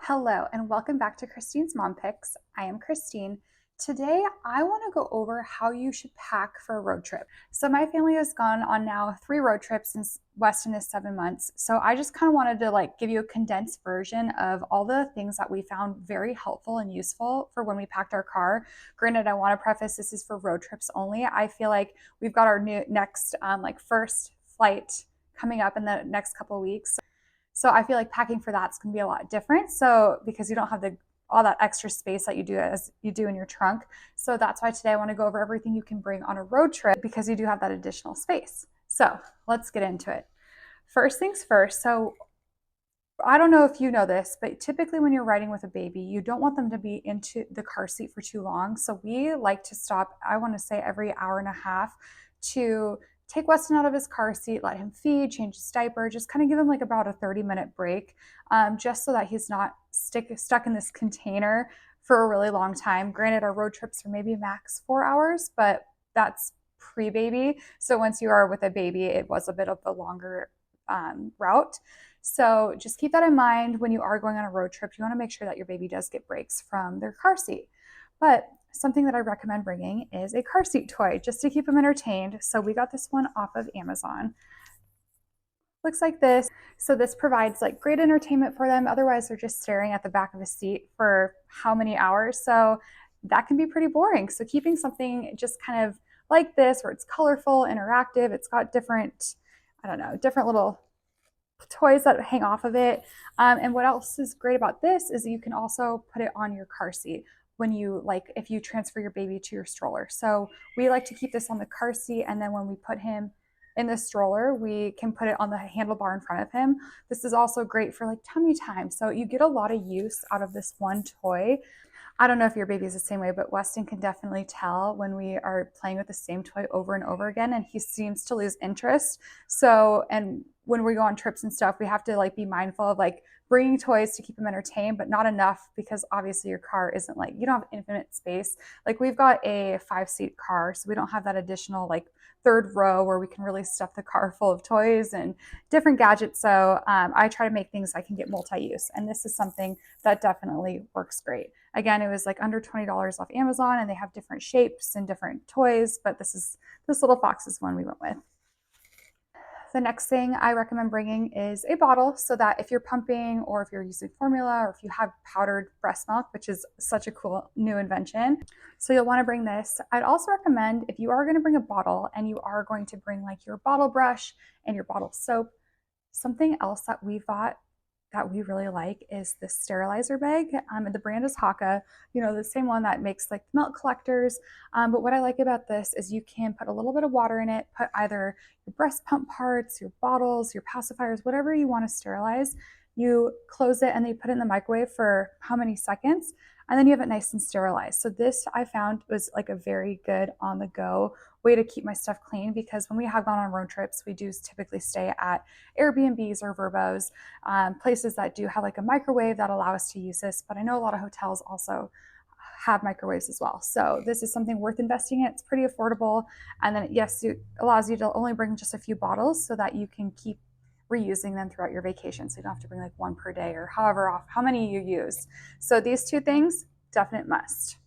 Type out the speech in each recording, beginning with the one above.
Hello and welcome back to Christine's Mom Picks. I am Christine. Today I want to go over how you should pack for a road trip. So my family has gone on now 3 road trips since Weston is 7 months. So I just kind of wanted to give you a condensed version of all the things that we found very helpful and useful for when we packed our car. Granted, I want to preface this is for road trips only. I feel like we've got our new next first flight coming up in the next couple of weeks. So I feel like packing for that's going to be a lot different. So because you don't have all that extra space that you do as you do in your trunk. So that's why today I want to go over everything you can bring on a road trip because you do have that additional space. So let's get into it. First things first. So I don't know if you know this, but typically when you're riding with a baby, you don't want them to be into the car seat for too long. So we like to stop, I want to say every hour and a half to take Weston out of his car seat, let him feed, change his diaper, just kind of give him about a 30-minute break, just so that he's not stuck in this container for a really long time. Granted, our road trips are maybe max 4 hours, but that's pre-baby. So once you are with a baby, it was a bit of a longer route. So just keep that in mind when you are going on a road trip. You want to make sure that your baby does get breaks from their car seat. But something that I recommend bringing is a car seat toy just to keep them entertained. So we got this one off of Amazon. Looks like this. So this provides great entertainment for them. Otherwise, they're just staring at the back of a seat for how many hours? So that can be pretty boring. So keeping something just kind of like this, where it's colorful, interactive, it's got different, I don't know, different little toys that hang off of it. And what else is great about this is you can also put it on your car seat when if you transfer your baby to your stroller. So we like to keep this on the car seat, and then when we put him in the stroller, we can put it on the handlebar in front of him. This is also great for tummy time. So you get a lot of use out of this one toy. I don't know if your baby is the same way, but Weston can definitely tell when we are playing with the same toy over and over again, and he seems to lose interest. So, and when we go on trips and stuff, we have to be mindful of bringing toys to keep him entertained, but not enough because obviously your car isn't you don't have infinite space. We've got a 5-seat car, so we don't have that additional third row where we can really stuff the car full of toys and different gadgets. So I try to make things I can get multi-use, and this is something that definitely works great. Again, it was under $20 off Amazon, and they have different shapes and different toys, but this little fox is one we went with. The next thing I recommend bringing is a bottle so that if you're pumping or if you're using formula or if you have powdered breast milk, which is such a cool new invention. So you'll want to bring this. I'd also recommend if you are going to bring a bottle and you are going to bring your bottle brush and your bottle soap, something else that we've got that we really like is this sterilizer bag. The brand is Haka, the same one that makes the milk collectors. But what I like about this is you can put a little bit of water in it, put either your breast pump parts, your bottles, your pacifiers, whatever you want to sterilize. You close it and then you put it in the microwave for how many seconds, and then you have it nice and sterilized. So this I found was a very good on the go way to keep my stuff clean, because when we have gone on road trips, we do typically stay at Airbnbs or Verbos, places that do have a microwave that allow us to use this. But I know a lot of hotels also have microwaves as well. So this is something worth investing in. It's pretty affordable. And then yes, it allows you to only bring just a few bottles so that you can keep reusing them throughout your vacation. So you don't have to bring one per day or how many you use. So these two things, definite must.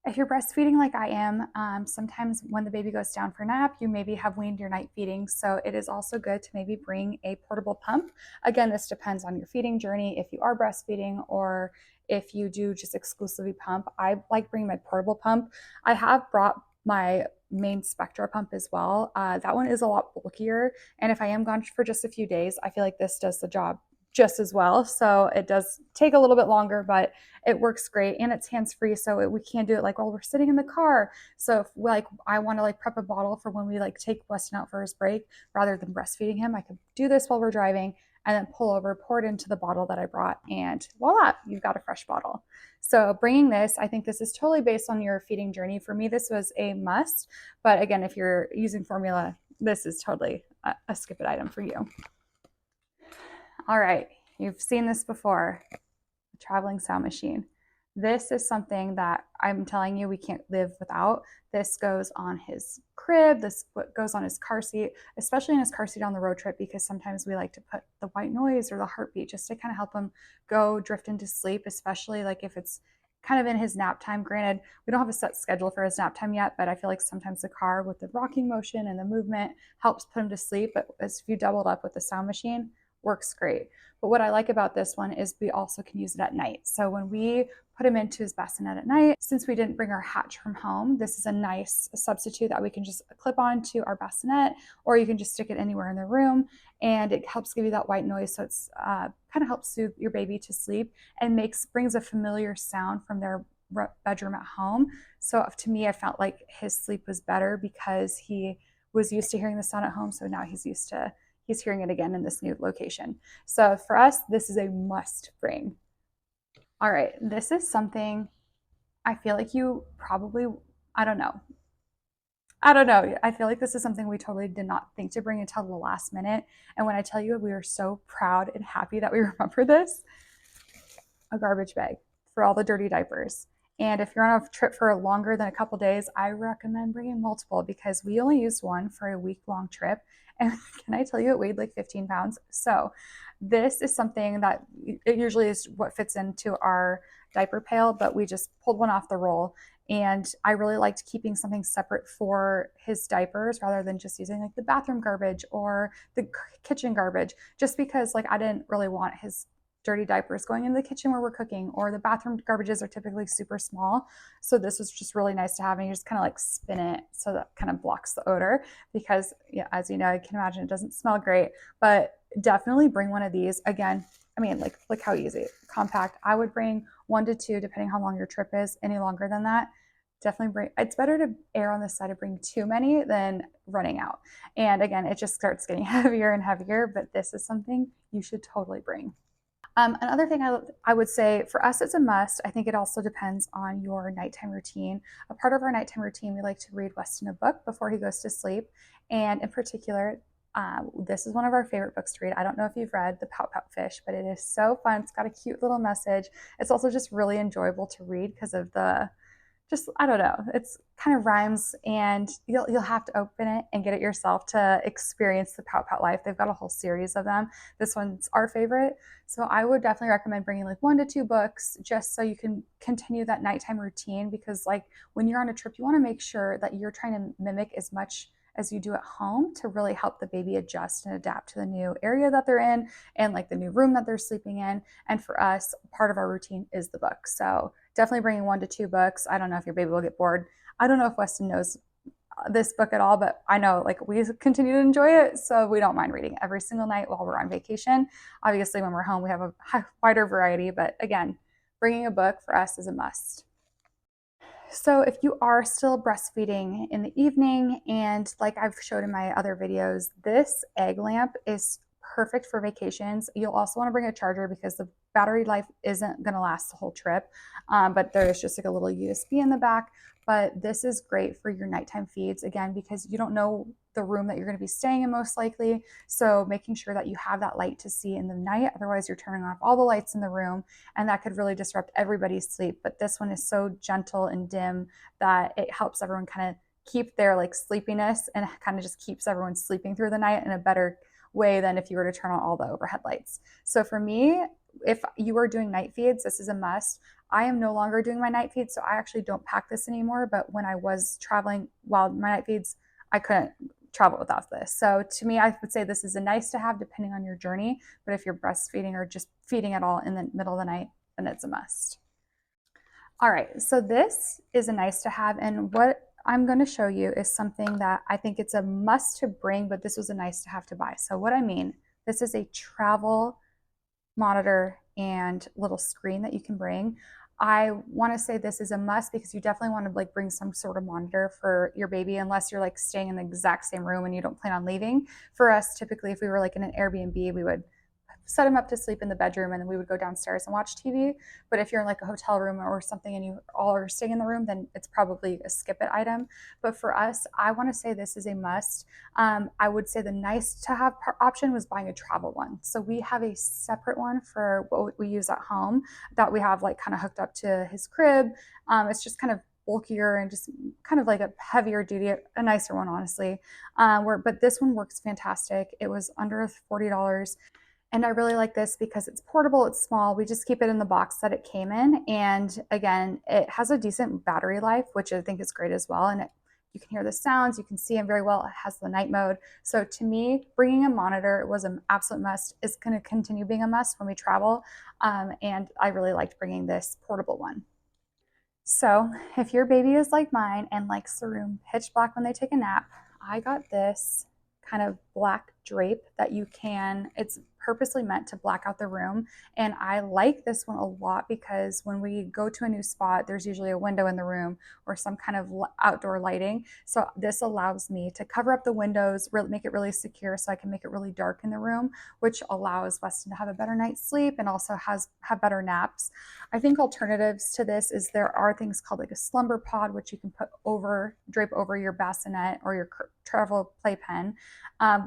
If you're breastfeeding like I am, sometimes when the baby goes down for a nap, you maybe have weaned your night feeding. So it is also good to maybe bring a portable pump. Again, this depends on your feeding journey. If you are breastfeeding or if you do just exclusively pump, I like bringing my portable pump. I have brought my main Spectra pump as well. That one is a lot bulkier. And if I am gone for just a few days, I feel like this does the job just as well. So it does take a little bit longer, but it works great, and it's hands-free. So we can do it while we're sitting in the car. So if I want to prep a bottle for when we take Weston out for his break, rather than breastfeeding him, I could do this while we're driving and then pull over, pour it into the bottle that I brought, and voila, you've got a fresh bottle. So bringing this, I think this is totally based on your feeding journey. For me, this was a must. But again, if you're using formula, this is totally a skip it item for you. All right, you've seen this before, a traveling sound machine. This is something that I'm telling you we can't live without. This goes on his crib, this goes on his car seat, especially in his car seat on the road trip, because sometimes we like to put the white noise or the heartbeat just to kind of help him go drift into sleep, especially like if it's kind of in his nap time. Granted, we don't have a set schedule for his nap time yet, but I feel like sometimes the car with the rocking motion and the movement helps put him to sleep. But as if you doubled up with the sound machine, works great. But what I like about this one is we also can use it at night. So when we put him into his bassinet at night, since we didn't bring our hatch from home, this is a nice substitute that we can just clip on to our bassinet, or you can just stick it anywhere in the room, and it helps give you that white noise. So it's kind of helps soothe your baby to sleep and brings a familiar sound from their bedroom at home. So to me, I felt like his sleep was better because he was used to hearing the sound at home. So now he's hearing it again in this new location. So for us, this is a must bring. All right, this is something I feel like you probably, I don't know. I don't know. I feel like this is something we totally did not think to bring until the last minute. And when I tell you we are so proud and happy that we remember this, a garbage bag for all the dirty diapers. And if you're on a trip for longer than a couple days, I recommend bringing multiple because we only used one for a week-long trip. And can I tell you, it weighed like 15 pounds. So this is something that it usually is what fits into our diaper pail, but we just pulled one off the roll. And I really liked keeping something separate for his diapers rather than just using like the bathroom garbage or the kitchen garbage, just because like I didn't really want his dirty diapers going in the kitchen where we're cooking, or the bathroom garbages are typically super small. So this was just really nice to have. And you just kind of like spin it so that kind of blocks the odor because, yeah, as you know, I can imagine it doesn't smell great, but definitely bring one of these. Again, I mean, like, look how easy, compact. I would bring 1 to 2, depending how long your trip is. Any longer than that, definitely bring. It's better to err on the side of bring too many than running out. And again, it just starts getting heavier and heavier, but this is something you should totally bring. Another thing I would say for us, it's a must. I think it also depends on your nighttime routine. A part of our nighttime routine, we like to read Weston a book before he goes to sleep. And in particular, this is one of our favorite books to read. I don't know if you've read The Pout Pout Fish, but it is so fun. It's got a cute little message. It's also just really enjoyable to read because of I don't know, it's kind of rhymes, and you'll have to open it and get it yourself to experience the Pout Pout life. They've got a whole series of them. This one's our favorite. So I would definitely recommend bringing like 1 to 2 books just so you can continue that nighttime routine, because like when you're on a trip, you want to make sure that you're trying to mimic as much as you do at home to really help the baby adjust and adapt to the new area that they're in and like the new room that they're sleeping in. And for us, part of our routine is the book. So definitely bringing 1 to 2 books. I don't know if your baby will get bored. I don't know if Weston knows this book at all, but I know like we continue to enjoy it, so we don't mind reading every single night while we're on vacation. Obviously, when we're home, we have a wider variety, but again, bringing a book for us is a must. So if you are still breastfeeding in the evening, and like I've showed in my other videos, this egg lamp is perfect for vacations. You'll also want to bring a charger because the battery life isn't going to last the whole trip, but there's just like a little USB in the back. But this is great for your nighttime feeds, again, because you don't know the room that you're going to be staying in most likely. So making sure that you have that light to see in the night. Otherwise, you're turning off all the lights in the room, and that could really disrupt everybody's sleep. But this one is so gentle and dim that it helps everyone kind of keep their like sleepiness, and kind of just keeps everyone sleeping through the night in a better way than if you were to turn on all the overhead lights. So for me, if you are doing night feeds, this is a must. I am no longer doing my night feeds, so I actually don't pack this anymore. But when I was traveling while my night feeds, I couldn't travel without this. So to me, I would say this is a nice to have depending on your journey. But if you're breastfeeding or just feeding at all in the middle of the night, then it's a must. All right, so this is a nice to have, and what I'm going to show you is something that I think it's a must to bring, but this was a nice to have to buy. So what I mean, this is a travel monitor and little screen that you can bring. I want to say this is a must because you definitely want to like bring some sort of monitor for your baby, unless you're like staying in the exact same room and you don't plan on leaving. For us, typically, if we were like in an Airbnb, we would set him up to sleep in the bedroom, and then we would go downstairs and watch TV. But if you're in like a hotel room or something and you all are staying in the room, then it's probably a skip it item. But for us, I want to say this is a must. I would say the nice to have option was buying a travel one. So we have a separate one for what we use at home that we have like kind of hooked up to his crib. It's just kind of bulkier and just kind of like a heavier duty, a nicer one, honestly. But this one works fantastic. It was under $40. And I really like this because it's portable, it's small. We just keep it in the box that it came in. And again, it has a decent battery life, which I think is great as well. And you can hear the sounds, you can see them very well. It has the night mode. So to me, bringing a monitor was an absolute must. It's going to continue being a must when we travel. And I really liked bringing this portable one. So if your baby is like mine and likes the room pitch black when they take a nap, I got this kind of black drape that it's purposely meant to black out the room. And I like this one a lot because when we go to a new spot, there's usually a window in the room or some kind of outdoor lighting. So this allows me to cover up the windows, really make it really secure so I can make it really dark in the room, which allows Weston to have a better night's sleep and also have better naps. I think alternatives to this is there are things called like a slumber pod, which you can drape over your bassinet or your travel playpen.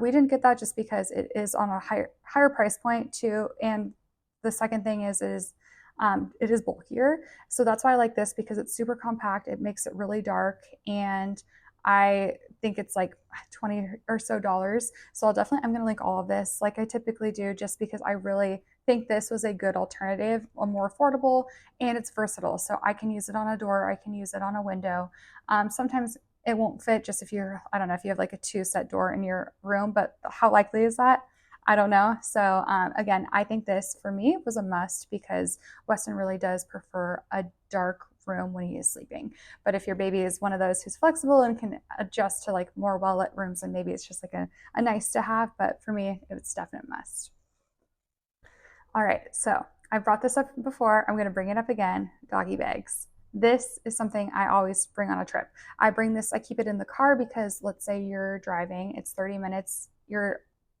We didn't get that just because it is on a higher price point too. And the second thing is it is bulkier. So that's why I like this, because it's super compact. It makes it really dark. And I think it's like $20 or so. So I'm going to link all of this like I typically do, just because I really think this was a good alternative, a more affordable, and it's versatile. So I can use it on a door, I can use it on a window. Sometimes it won't fit just I don't know if you have like a 2-set door in your room, but how likely is that? I don't know. So again, I think this for me was a must because Weston really does prefer a dark room when he is sleeping. But if your baby is one of those who's flexible and can adjust to like more well-lit rooms, and maybe it's just like a nice to have, but for me, it's definite must. All right, so I brought this up before. I'm going to bring it up again. Doggy bags. This is something I always bring on a trip. I keep it in the car because let's say you're driving, it's 30 minutes,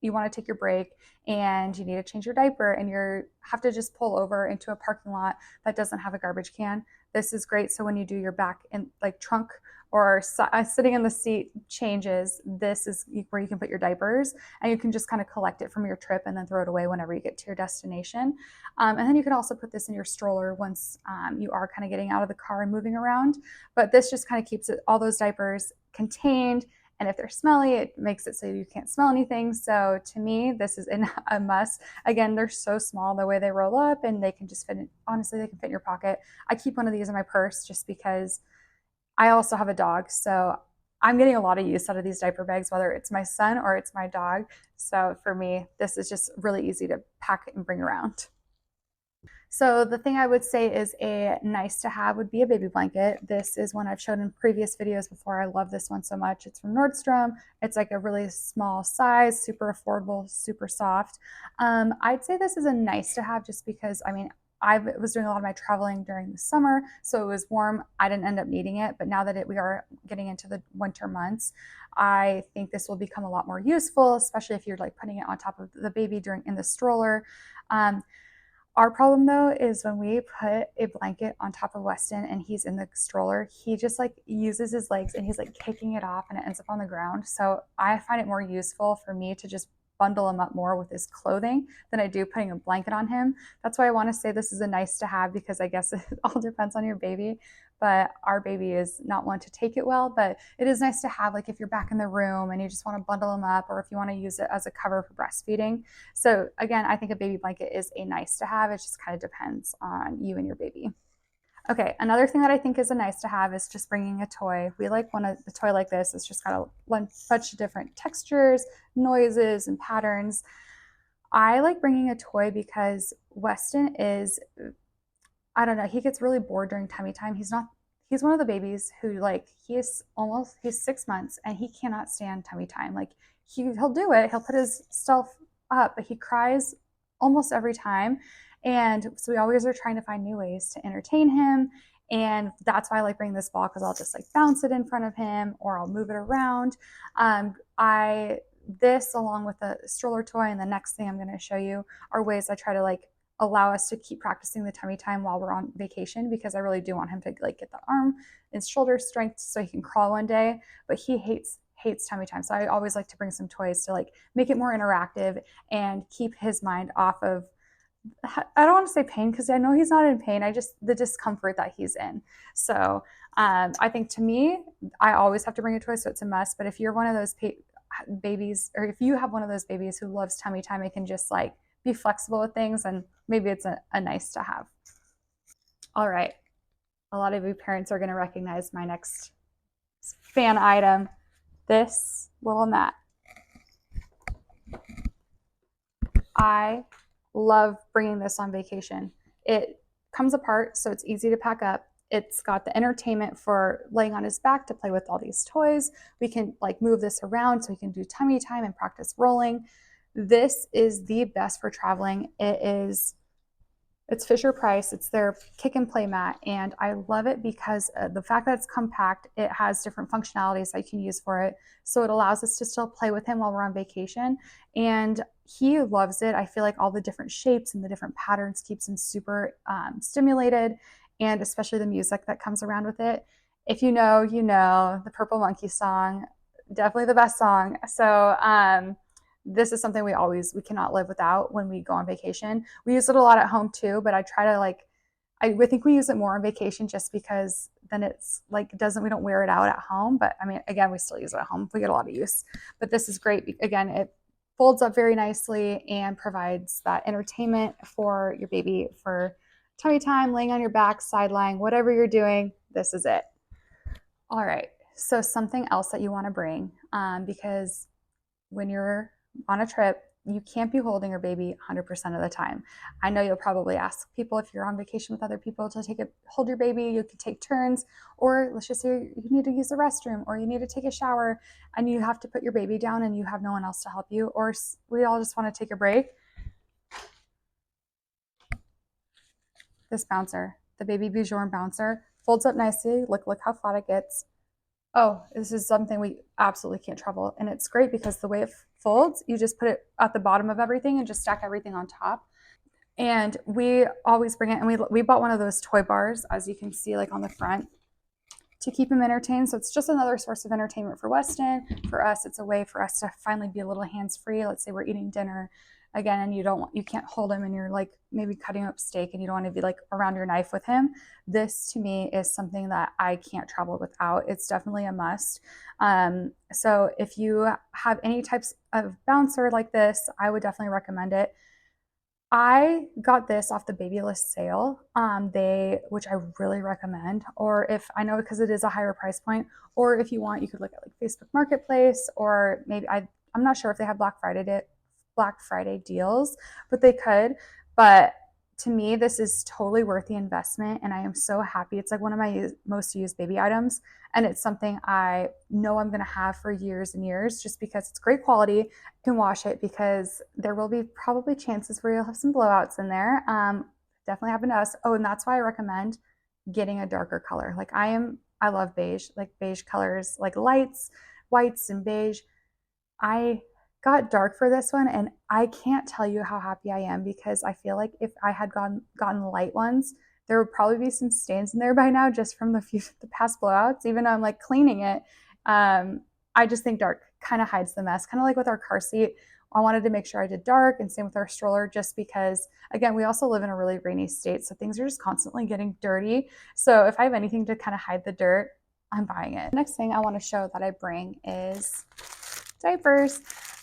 you want to take your break and you need to change your diaper and you have to just pull over into a parking lot that doesn't have a garbage can. This is great. So when you do your back and like trunk or sitting in the seat changes, this is where you can put your diapers and you can just kind of collect it from your trip and then throw it away whenever you get to your destination. And then you can also put this in your stroller once you are kind of getting out of the car and moving around. But this just kind of keeps all those diapers contained. And if they're smelly, it makes it so you can't smell anything. So to me, this is a must. Again, they're so small the way they roll up, and they can just fit in, honestly, they can fit in your pocket. I keep one of these in my purse just because I also have a dog. So I'm getting a lot of use out of these diaper bags, whether it's my son or it's my dog. So for me, this is just really easy to pack and bring around. So the thing I would say is a nice to have would be a baby blanket. This is one I've shown in previous videos before. I love this one so much. It's from Nordstrom. It's like a really small size, super affordable, super soft. I'd say this is a nice to have just because, I mean, I was doing a lot of my traveling during the summer, so it was warm. I didn't end up needing it, but now that we are getting into the winter months, I think this will become a lot more useful, especially if you're like putting it on top of the baby in the stroller. Our problem though is when we put a blanket on top of Weston and he's in the stroller, he just like uses his legs and he's like kicking it off and it ends up on the ground. So I find it more useful for me to just bundle him up more with his clothing than I do putting a blanket on him. That's why I want to say this is a nice to have, because I guess it all depends on your baby. But our baby is not one to take it well, but it is nice to have, like if you're back in the room and you just want to bundle them up, or if you want to use it as a cover for breastfeeding. So again, I think a baby blanket is a nice to have. It just kind of depends on you and your baby. Okay, another thing that I think is a nice to have is just bringing a toy. We like a toy like this. It's just got a bunch of different textures, noises, and patterns. I like bringing a toy because Weston is, I don't know, he gets really bored during tummy time. He's one of the babies who he's 6 months and he cannot stand tummy time. Like he'll do it, he'll put his stuff up, but he cries almost every time. And so we always are trying to find new ways to entertain him. And that's why I like bringing this ball, because I'll just like bounce it in front of him or I'll move it around. this, along with a stroller toy, and the next thing I'm going to show you are ways I try to like allow us to keep practicing the tummy time while we're on vacation, because I really do want him to like get the arm and shoulder strength so he can crawl one day. But he hates tummy time, so I always like to bring some toys to like make it more interactive and keep his mind off of, I don't want to say pain because I know he's not in pain. I just the discomfort that he's in. So I think to me, I always have to bring a toy, so it's a must. But if you're one of those babies, or if you have one of those babies who loves tummy time, it can just like be flexible with things, and maybe it's a nice to have. All right, a lot of you parents are going to recognize my next fan item, this little mat. I love bringing this on vacation. It comes apart, so it's easy to pack up. It's got the entertainment for laying on his back to play with all these toys. We can like move this around so he can do tummy time and practice rolling. This is the best for traveling. It's Fisher Price. It's their kick and play mat, and I love it because the fact that it's compact, it has different functionalities I can use for it. So it allows us to still play with him while we're on vacation, and he loves it. I feel like all the different shapes and the different patterns keeps him super stimulated, and especially the music that comes around with it. If you know, you know, the Purple Monkey song, definitely the best song. So this is something we cannot live without when we go on vacation. We use it a lot at home too, but I try to like, I think we use it more on vacation just because then it's like we don't wear it out at home. But I mean, again, we still use it at home. We get a lot of use. But this is great. Again, it folds up very nicely and provides that entertainment for your baby for tummy time, laying on your back, side lying, whatever you're doing. This is it. All right. So something else that you want to bring, because when you're on a trip, you can't be holding your baby 100% of the time. I know you'll probably ask people if you're on vacation with other people to hold your baby. You could take turns, or let's just say you need to use the restroom, or you need to take a shower, and you have to put your baby down, and you have no one else to help you, or we all just want to take a break. This bouncer, the Baby Bjorn bouncer, folds up nicely. Look how flat it gets. Oh, this is something we absolutely can't travel. And it's great because the way it folds, you just put it at the bottom of everything and just stack everything on top. And we always bring it, and we bought one of those toy bars, as you can see, like on the front, to keep him entertained. So it's just another source of entertainment for Weston. For us, it's a way for us to finally be a little hands-free. Let's say we're eating dinner again, and you can't hold him, and you're like maybe cutting up steak, and you don't want to be like around your knife with him. This to me is something that I can't travel without. It's definitely a must. So if you have any types of bouncer like this, I would definitely recommend it. I got this off the Babylist sale, which I really recommend. Or if I know, because it is a higher price point, or if you want, you could look at like Facebook Marketplace, or maybe I'm not sure if they have Black Friday deals, but they could. But to me, this is totally worth the investment, and I am so happy. It's like one of my most used baby items, and it's something I know I'm going to have for years and years, just because it's great quality. You can wash it, because there will be probably chances where you'll have some blowouts in there. Definitely happened to us. Oh, and that's why I recommend getting a darker color. Like I love beige, like beige colors, like lights, whites and beige. I got dark for this one, and I can't tell you how happy I am, because I feel like if I had gotten light ones, there would probably be some stains in there by now, just from the past blowouts. Even though I'm like cleaning it, I just think dark kind of hides the mess. Kind of like with our car seat, I wanted to make sure I did dark, and same with our stroller, just because again, we also live in a really rainy state, so things are just constantly getting dirty. So if I have anything to kind of hide the dirt, I'm buying it. Next thing I want to show that I bring is diapers.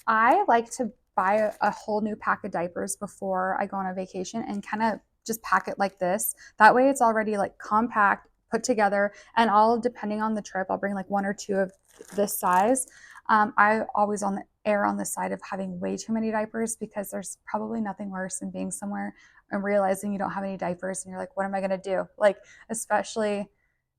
I like to buy a whole new pack of diapers before I go on a vacation, and kind of just pack it like this. That way it's already like compact, put together, and depending on the trip, I'll bring like one or two of this size. I always err on the side of having way too many diapers, because there's probably nothing worse than being somewhere and realizing you don't have any diapers, and you're like, what am I going to do? Like, especially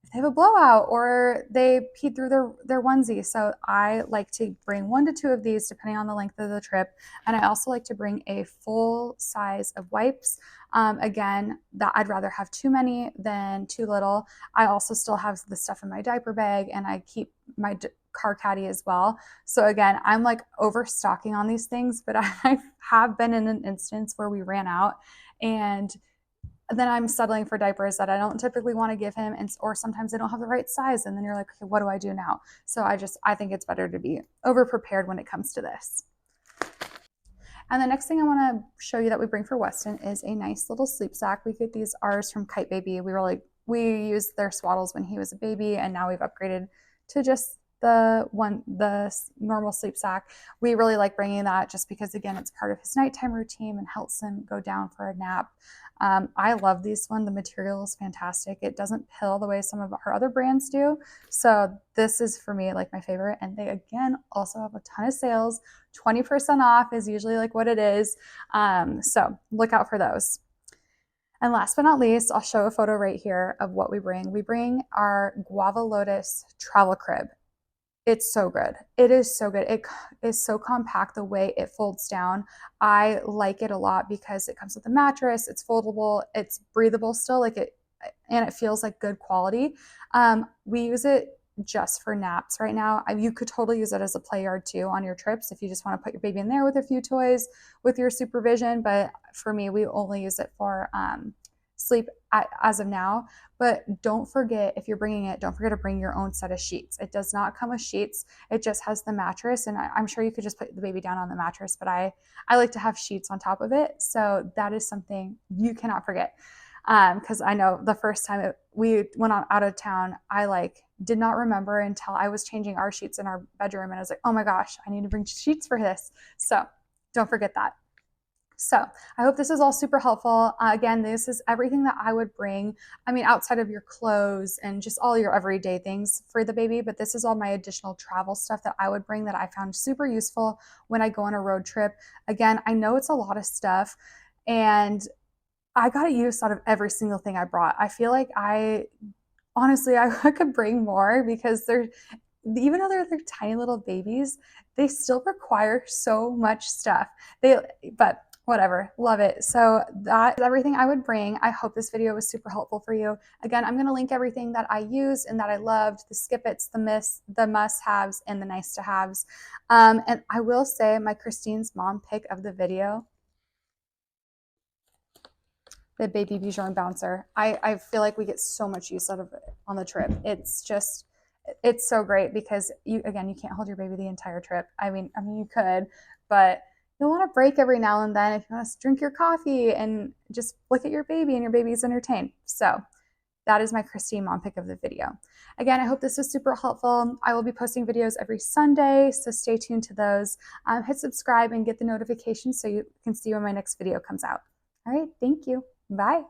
if they have a blowout or they peed through their onesie. So I like to bring 1 to 2 of these, depending on the length of the trip. And I also like to bring a full size of wipes. Again, that I'd rather have too many than too little. I also still have the stuff in my diaper bag, and I keep my car caddy as well. So again, I'm like overstocking on these things, but I have been in an instance where we ran out, and then I'm settling for diapers that I don't typically want to give him, and or sometimes they don't have the right size, and then you're like, okay, what do I do now? So I think it's better to be over prepared when it comes to this. And the next thing I want to show you that we bring for Weston is a nice little sleep sack. We get these ours from Kite Baby. We used their swaddles when he was a baby, and now we've upgraded to just the normal sleep sack. We really like bringing that just because, again, it's part of his nighttime routine and helps him go down for a nap. I love this one. The material is fantastic. It doesn't pill the way some of our other brands do. So this is, for me, like my favorite. And they, again, also have a ton of sales. 20% off is usually like what it is. So look out for those. And last but not least, I'll show a photo right here of what we bring. We bring our Guava Lotus travel crib. It's so good. It is so good. It is so compact the way it folds down. I like it a lot because it comes with a mattress. It's foldable. It's breathable still, and it feels like good quality. We use it just for naps right now. You could totally use it as a play yard too on your trips if you just want to put your baby in there with a few toys with your supervision. But for me, we only use it for sleep as of now. But don't forget, if you're bringing it, don't forget to bring your own set of sheets. It does not come with sheets. It just has the mattress, and I'm sure you could just put the baby down on the mattress, but I like to have sheets on top of it. So that is something you cannot forget. Because I know the first time we went out of town, I did not remember until I was changing our sheets in our bedroom, and I was like, oh my gosh, I need to bring sheets for this. So don't forget that. So I hope this is all super helpful. Again, this is everything that I would bring. I mean, outside of your clothes and just all your everyday things for the baby, but this is all my additional travel stuff that I would bring that I found super useful when I go on a road trip. Again, I know it's a lot of stuff, and I got a use out of every single thing I brought. I feel like honestly, I could bring more because even though they're tiny little babies, they still require so much stuff. But whatever, love it. So that is everything I would bring. I hope this video was super helpful for you. Again, I'm going to link everything that I used and that I loved, the skip-its, the must-haves, and the nice-to-haves. And I will say my Christine's mom pick of the video, the baby Bichon bouncer. I feel like we get so much use out of it on the trip. It's so great because you can't hold your baby the entire trip. I mean you could, but you'll want to break every now and then if you want to drink your coffee and just look at your baby and your baby's entertained. So that is my Christine mom pick of the video. Again, I hope this was super helpful. I will be posting videos every Sunday, so stay tuned to those. Hit subscribe and get the notifications so you can see when my next video comes out. All right, thank you. Bye.